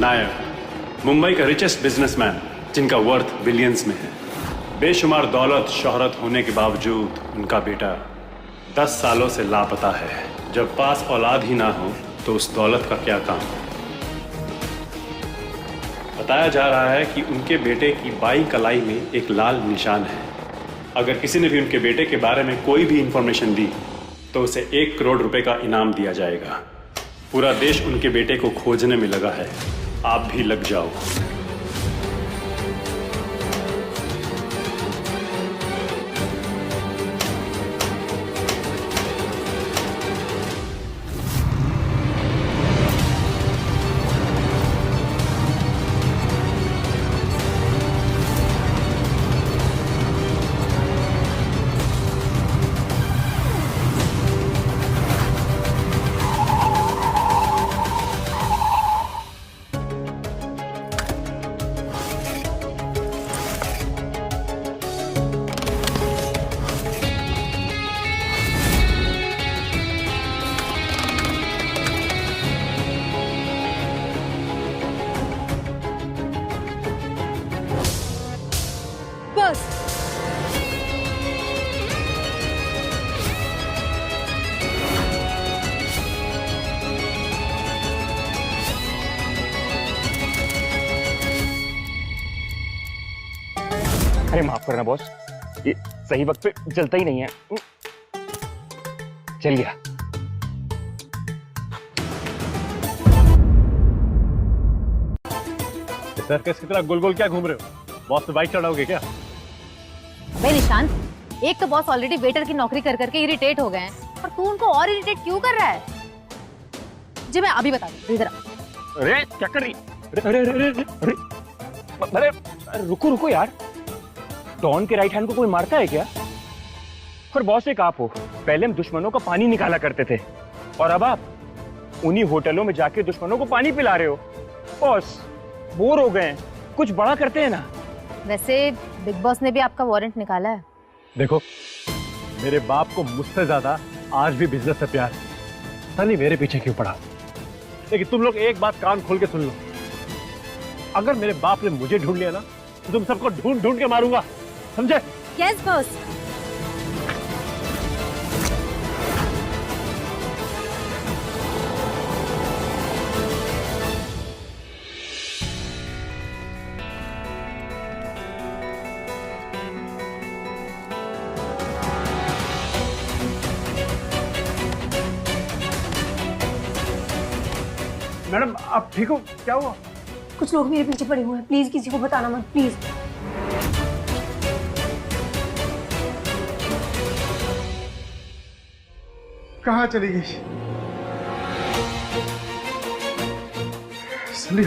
नायक, मुंबई का richest businessman जिनका worth billions में है। बेशुमार दौलत शोहरत होने के बावजूद उनका बेटा 10 सालों से लापता है। जब पास औलाद ही ना हो तो उस दौलत का क्या काम। बताया जा रहा है कि उनके बेटे की बाई कलाई में एक लाल निशान है। अगर किसी ने भी उनके बेटे के बारे में कोई भी इंफॉर्मेशन दी तो उसे 1 करोड़ रुपए का इनाम दिया जाएगा। पूरा देश उनके बेटे को खोजने में लगा है, आप भी लग जाओ। अरे माफ करना बॉस, ये सही वक्त पे जलता ही नहीं है। चल गया। सर्कस की तरह गोल गोल क्या घूम रहे हो? बॉस पे बाइक चढ़ाओगे क्या? भाई निशांत, एक तो बॉस ऑलरेडी वेटर की नौकरी कर करके इरिटेट हो गए हैं और तू उनको और इरिटेट क्यों कर रहा है? जी मैं अभी बता दूं, इधर आ। अरे क्या कर रही? अरे अरे अरे अरे अरे अरे रुको रुको यार, डॉन के राइट हैंड को कोई मारता है क्या? और बॉस एक आप हो, पहले हम दुश्मनों का पानी निकाला करते थे और अब आप उन्हीं होटलों में जाके दुश्मनों को पानी पिला रहे हो। बॉस बोर हो गए, कुछ बड़ा करते हैं ना। वैसे बिग बॉस ने भी आपका वारंट निकाला है। देखो, मेरे बाप को मुझसे ज्यादा आज भी बिजनेस से प्यार है। पता नहीं मेरे पीछे क्यों पड़ा। लेकिन तुम लोग एक बात कान खोल के सुन लो, अगर मेरे बाप ने मुझे ढूंढ लिया ना तो तुम सबको ढूंढ ढूंढ के मारूंगा, समझे? Yes boss. मैडम आप ठीक हो? क्या हुआ? कुछ लोग मेरे पीछे पड़े हुए हैं, प्लीज किसी को बताना मत, प्लीज। कहाँ चली गई? सली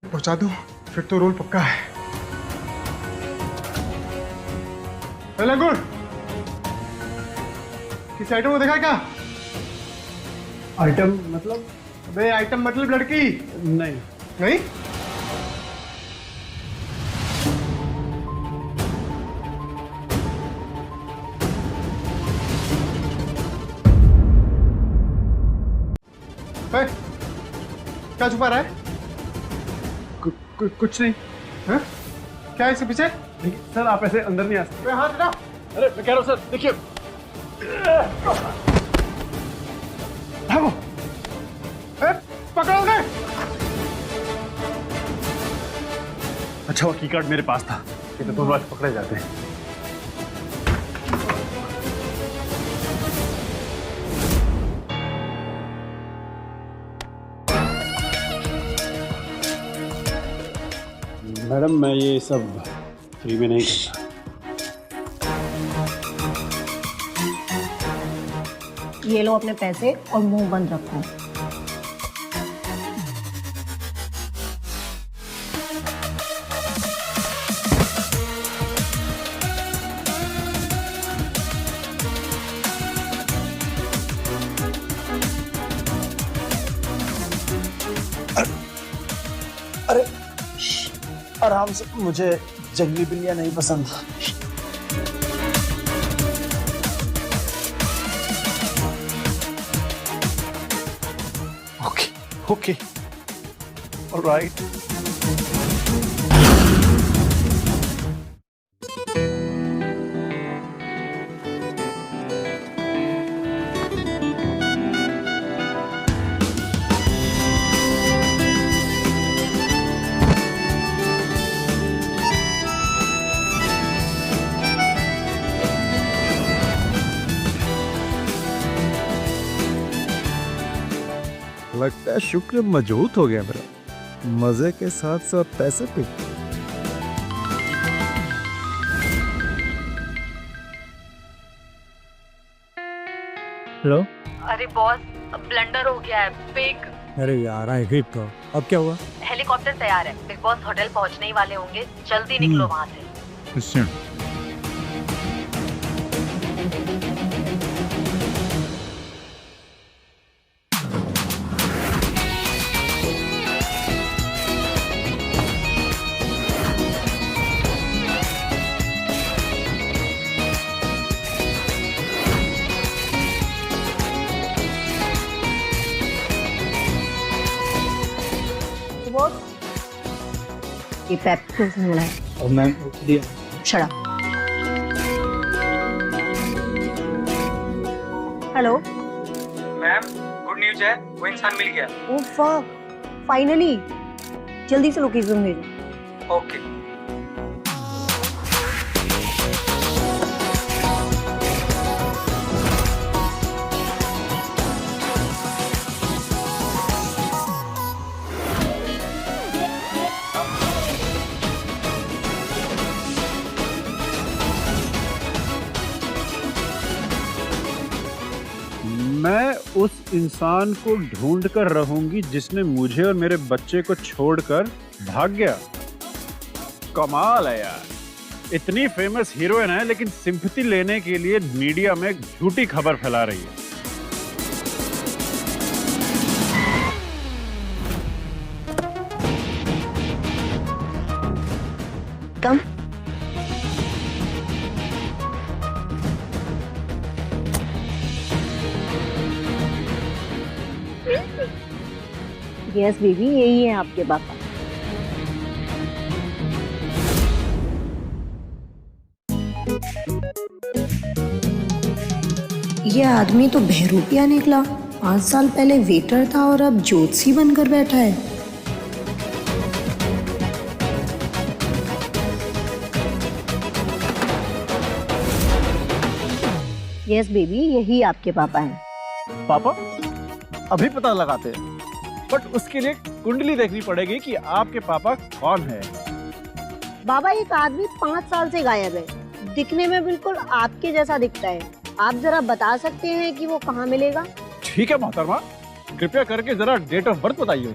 पहुंचा दूं, फिर तो रोल पक्का है। लंगूर, किस आइटम को देखा क्या? आइटम मतलब? अबे आइटम मतलब लड़की। नहीं। नहीं? क्या छुपा रहा है? कुछ नहीं। है? क्या है इसके पीछे? सर आप ऐसे अंदर नहीं आ सकते। हाथ हटा। अरे मैं कह रहा हूँ सर, देखिए। भागो। पकड़ो उन्हें। अच्छा वो की कार्ड मेरे पास था, ये तो दोनों आज पकड़े जाते हैं। मैडम मैं ये सब फ्री में नहीं करता। ये लो अपने पैसे और मुंह बंद रखो। अरे आराम से, मुझे जंगली बिल्लियां नहीं पसंद। Okay okay, alright. लगता है शुक्र मजबूत हो गया मेरा, मजे के साथ साथ पैसे पे। हेलो। अरे बॉस, ब्लंडर हो गया है, बिग। अरे यार आई ग्रीप तो अब क्या हुआ? हेलीकॉप्टर तैयार है, बिग बॉस होटल पहुंचने ही वाले होंगे, जल्दी निकलो वहां से। ये पेप्सी से मिला है। और मैम दिया। Shut hello ma'am, good news है, वो इंसान मिल गया। Oh fuck, finally. जल्दी से लोकेशन भेजो। ओके। मैं उस इंसान को ढूंढ कर रहूंगी जिसने मुझे और मेरे बच्चे को छोड़कर भाग गया। कमाल है यार, इतनी फेमस हीरोइन है लेकिन सिंपैथी लेने के लिए मीडिया में झूठी खबर फैला रही है। कम यस बेबी, यही है आपके पापा। ये आदमी तो बहरूपिया निकला। 5 साल पहले वेटर था और अब ज्योतिषी बनकर बैठा है। यस बेबी, यही आपके पापा हैं। पापा अभी पता लगाते हैं, बट उसके लिए कुंडली देखनी पड़ेगी कि आपके पापा कौन है। बाबा, एक आदमी 5 साल से गायब है, दिखने में बिल्कुल आपके जैसा दिखता है। आप जरा बता सकते हैं कि वो कहाँ मिलेगा? ठीक है मोहतरमा, कृपया करके जरा डेट ऑफ बर्थ बताइए।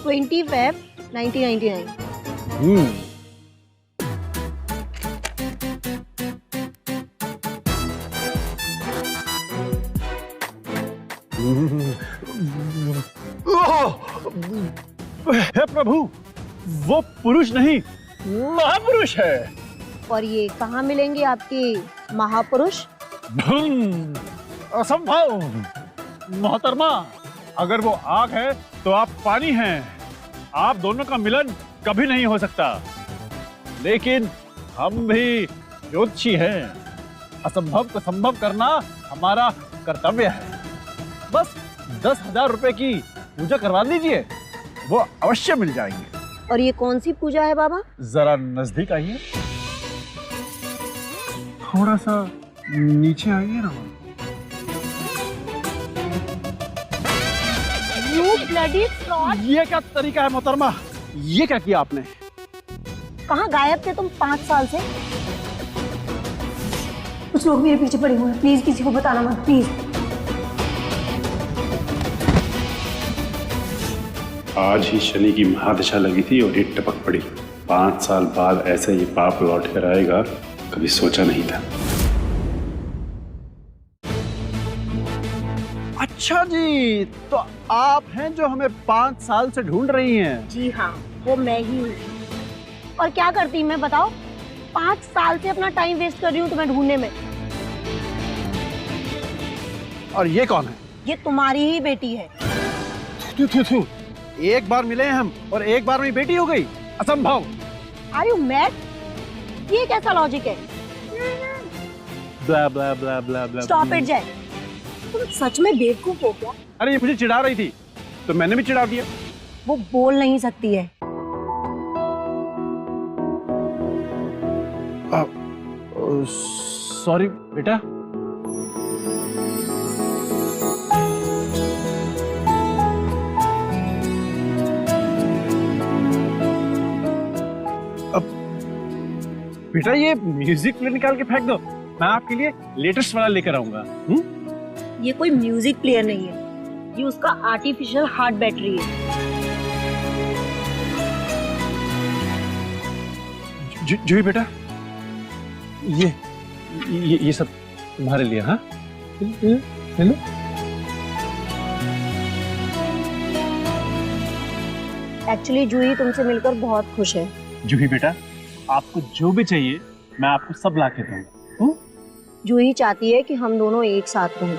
20 Feb 1999। हे प्रभु, वो पुरुष नहीं महापुरुष है। और ये कहाँ मिलेंगे आपके महापुरुष? असंभव मोहतरमा, अगर वो आग है तो आप पानी हैं। आप दोनों का मिलन कभी नहीं हो सकता। लेकिन हम भी ज्योतिषी हैं, असंभव को संभव करना हमारा कर्तव्य है। बस 10,000 रुपए की पूजा करवा दीजिए, वो अवश्य मिल जाएंगे। और ये कौन सी पूजा है बाबा? जरा नजदीक आइए, थोड़ा सा नीचे आइए ना। You bloody fraud! ये क्या तरीका है मोहतरमा? ये क्या किया आपने? कहाँ गायब थे तुम 5 साल से? कुछ लोग मेरे पीछे पड़े हुए हैं, प्लीज किसी को बताना मत, प्लीज। आज ही शनि की महादशा लगी थी और ये टपक पड़ी। 5 साल बाद ऐसे ये पाप लौट कर आएगा, कभी सोचा नहीं था। अच्छा जी, तो आप हैं जो हमें 5 साल से ढूंढ रही हैं। जी हाँ, वो मैं ही हूँ। और क्या करती मैं बताओ? 5 साल से अपना टाइम वेस्ट कर रही हूँ तुम्हें ढूंढने में। और ये कौन है? ये तुम्हारी ही बेटी है। थू थू थू। एक बार मिले हैं हम और एक बार में बेटी हो गई, असंभव। Are you mad? ये कैसा लॉजिक है? ब्ला ब्ला ब्ला ब्ला ब्ला। स्टॉप इट जय, तुम सच में बेवकूफ हो क्या? अरे ये मुझे चिढ़ा रही थी तो मैंने भी चिढ़ा दिया। वो बोल नहीं सकती है। सॉरी बेटा। अब बेटा ये म्यूजिक प्लेयर निकाल के फेंक दो, मैं आपके लिए लेटेस्ट वाला लेकर आऊंगा। ये कोई म्यूजिक प्लेयर नहीं है, ये उसका आर्टिफिशियल हार्ट बैटरी है। जूही बेटा, ये सब तुम्हारे लिए। हाँ ले लो। एक्चुअली जूही तुमसे मिलकर बहुत खुश है। जूही बेटा, आपको जो भी चाहिए मैं आपको सब ला के दूंगा। जूही चाहती है कि हम दोनों एक साथ रहें।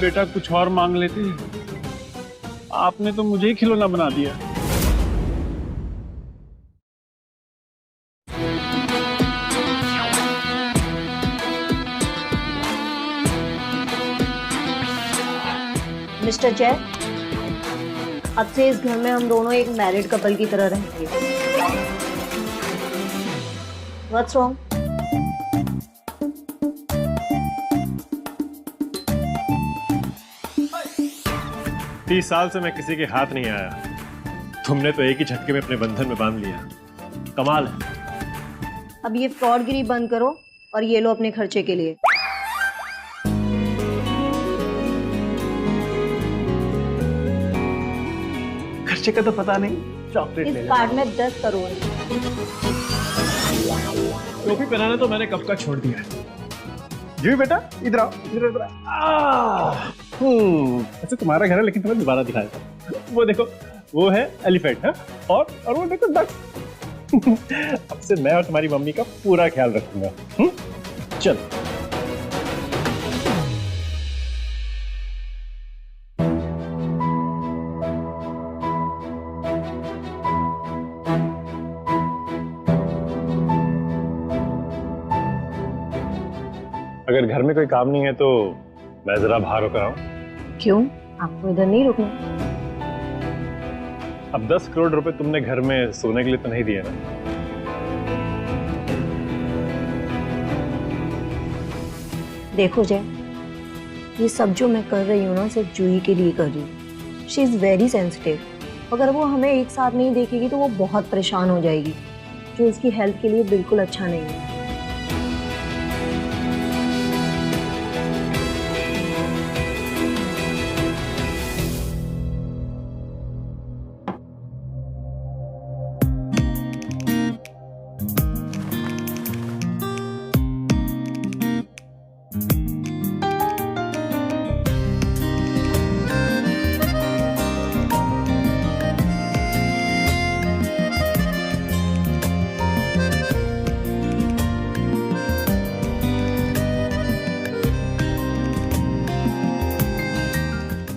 बेटा कुछ और मांग लेती, आपने तो मुझे ही खिलौना बना दिया। मिस्टर जय, अब से इस घर में हम दोनों एक मैरिड कपल की तरह रहेंगे। What's wrong? तीस साल से मैं किसी के हाथ नहीं आया, तुमने तो एक ही झटके में अपने बंधन में बांध लिया। कमाल है। अब ये फ्रॉडगिरी बंद करो और ये लो अपने खर्चे के लिए। खर्चे का तो पता नहीं, चॉकलेट ले इस लेना। कार्ड में 10 करोड़ है। टोपी पहनाना तो मैंने कब का छोड़ दिया है। जी बेटा इधर आओ, इधर ऐसे तुम्हारा घर है लेकिन तुम्हें दोबारा दिखाया था। वो देखो, वो है एलिफेंट है, और वो देखो डक। अब से मैं और तुम्हारी मम्मी का पूरा ख्याल रखूंगा। चल अगर घर में कोई काम नहीं है तो मैं जरा बाहर होकर आऊं। क्यों? आपको इधर नहीं रुकना? अब 10 करोड़ रुपए तुमने घर में सोने के लिए तो नहीं दिए ना? देखो जय, ये सब जो मैं कर रही हूँ ना सिर्फ जूही के लिए कर रही हूँ। She is very sensitive. अगर वो हमें एक साथ नहीं देखेगी तो वो बहुत परेशान हो जाएगी, जो उसकी हेल्थ के लिए बिल्कुल अच्छा नहीं है।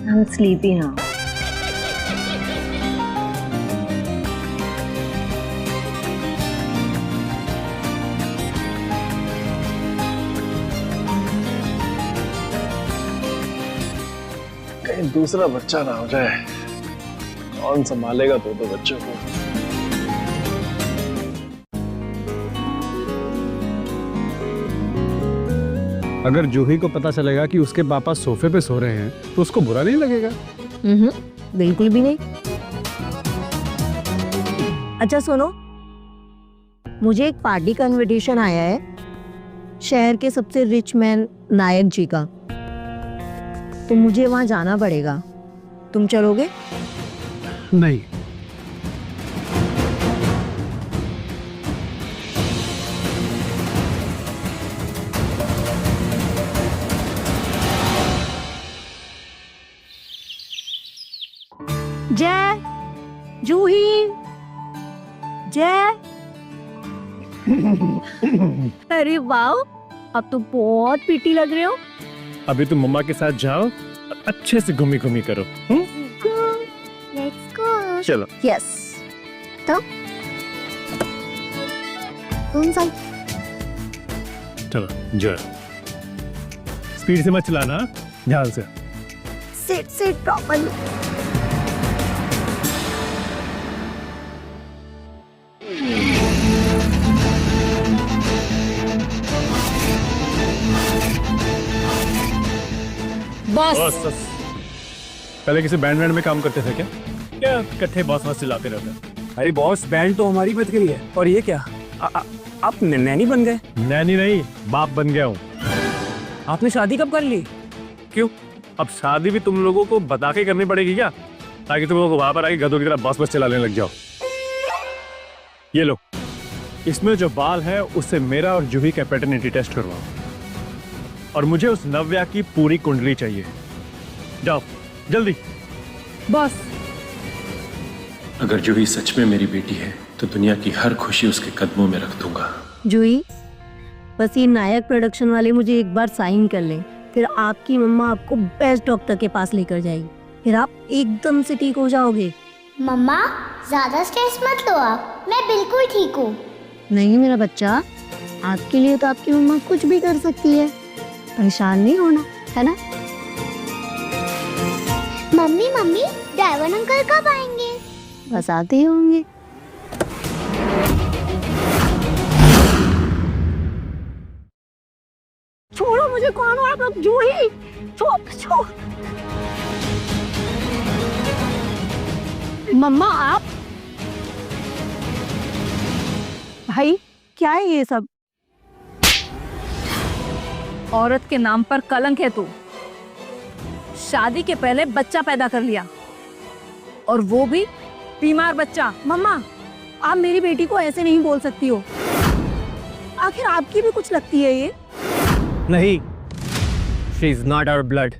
I'm sleepy now. कहीं दूसरा बच्चा ना हो जाए, कौन संभालेगा दो बच्चों को। अगर जूही को पता चलेगा कि उसके पापा सोफे पे सो रहे हैं तो उसको बुरा नहीं लगेगा? बिल्कुल भी नहीं। अच्छा सुनो, मुझे एक पार्टी का इनविटेशन आया है शहर के सबसे रिच मैन नायक जी का, तो मुझे वहां जाना पड़ेगा। तुम चलोगे? नहीं। जय, जूही, जय। अरे वाह, अब तो बहुत पीटी लग रहे हो। अभी तुम मम्मा के साथ जाओ, अच्छे से घूमी घूमी करो। Let's go. चलो। यस। तो कौन सा? चलो जो स्पीड से मत चलाना, ध्यान से। Seat properly. बॉस पहले किसी बैंड में काम करते थे क्या इकट्ठे बॉस चिल्लाते रहते? अरे बॉस, बैंड तो हमारी बच गई है। और ये क्या, आप नैनी बन गए? नैनी नहीं, बाप बन गया हूँ। आपने शादी कब कर ली? क्यों, अब शादी भी तुम लोगों को बता के करनी पड़ेगी क्या, ताकि तुम लोगों को वहां पर आके गधों की तरह बस चलाने लग जाओ? ये लो, इसमें जो बाल है उससे मेरा और जूही का पैटर्निटी टेस्ट करवाओ, और मुझे उस नव्या की पूरी कुंडली चाहिए। जाओ जल्दी। बॉस, अगर जूही सच में मेरी बेटी है तो दुनिया की हर खुशी उसके कदमों में रख दूंगा। जूही, बस ये नायक प्रोडक्शन वाले मुझे एक बार साइन कर लें, फिर आपकी मम्मा आपको बेस्ट डॉक्टर के पास लेकर जाएगी, फिर आप एकदम से ठीक हो जाओगे। मम्मा, ज्यादा स्ट्रेस मत लो आप, मैं बिल्कुल ठीक हूँ। नहीं मेरा बच्चा, आपके लिए तो आपकी मम्मा कुछ भी कर सकती है, परेशान नहीं होना, है ना? मम्मी, ड्राइवर अंकल कब आएंगे? बस आते ही होंगे। छोड़ो मुझे, कौन हो आप लोग? जूही, छोड़। मम्मा आप? भाई क्या है ये सब? औरत के नाम पर कलंक है तू। शादी के पहले बच्चा पैदा कर लिया, और वो भी बीमार बच्चा। मम्मा, आप मेरी बेटी को ऐसे नहीं बोल सकती हो, आखिर आपकी भी कुछ लगती है ये। नहीं, she is not our blood.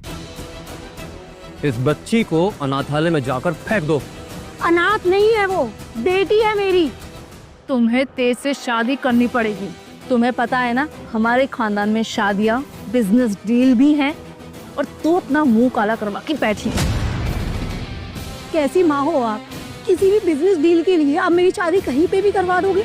इस बच्ची को अनाथालय में जाकर फेंक दो। अनाथ नहीं है वो, बेटी है मेरी। तुम्हें तेज से शादी करनी पड़ेगी। तुम्हें पता है ना, हमारे खानदान में शादियां बिजनेस डील भी हैं, और तू अपना मुंह काला करवा के बैठी। कैसी माँ हो आप? किसी भी बिजनेस डील के लिए आप मेरी शादी कहीं पे भी करवा दोगे?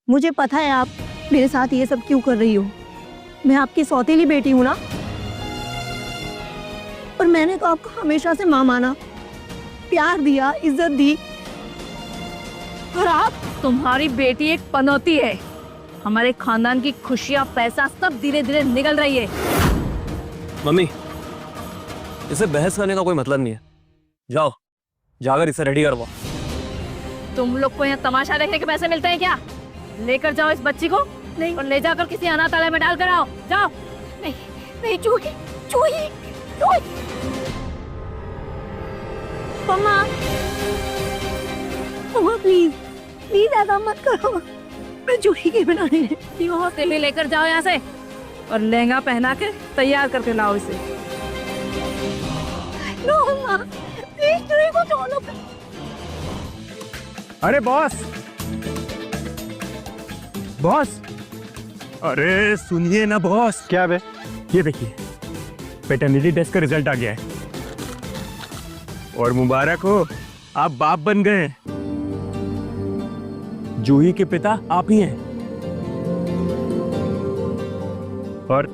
मुझे पता है आप मेरे साथ ये सब क्यों कर रही हो। मैं आपकी सौतेली बेटी हूँ ना, और मैंने तो आपको हमेशा से माँ माना, प्यार दिया, इज्जत दी, और आप? तुम्हारी बेटी एक पनौती है। हमारे खानदान की खुशियां, पैसा सब धीरे धीरे निकल रही है। मम्मी, इसे बहस करने का कोई मतलब नहीं है। जाओ, जाकर इसे रेडी करवाओ। तुम लोग को यहाँ तमाशा देखने के पैसे मिलते हैं क्या? लेकर जाओ इस बच्ची को, नहीं, और ले जाकर किसी अनाथालय में डाल कर आओ। जाओ। नहीं, जूही, मम्मा प्लीज ऐसा मत करो, मैं जूही के बिना नहीं रहती हूँ। तेली लेकर जाओ यहाँ से, और लहंगा पहना के तैयार करके लाओ इसे। नो मम्मा, प्लीज जूही को छोड़ो। अरे बॉस, अरे सुनिए ना बॉस। क्या बे? ये देखिए, पैटर्निटी टेस्ट का रिजल्ट आ गया है, और मुबारक हो, आप बाप बन गए। जूही के पिता आप ही हैं। और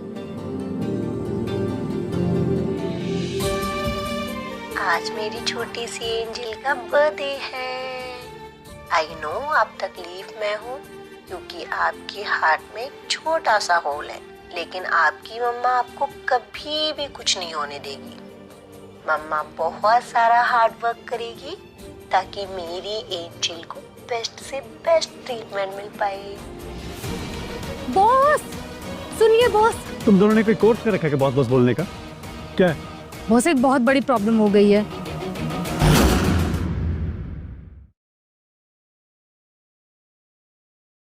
आज मेरी छोटी सी एंजल का बर्थडे है। आई नो आप तकलीफ में हो, क्योंकि आपके हार्ट में एक छोटा सा होल है, लेकिन आपकी मम्मा आपको कभी भी कुछ नहीं होने देगी। मम्मा बहुत सारा हार्ड वर्क करेगी ताकि मेरी एंजल को बेस्ट से बेस्ट ट्रीटमेंट मिल पाए। बॉस सुनिए बॉस, तुम दोनों ने कोई कोर्स कर रखा है बॉस बोलने का? क्या है? बॉस एक बहुत बड़ी प्रॉब्लम हो गई है।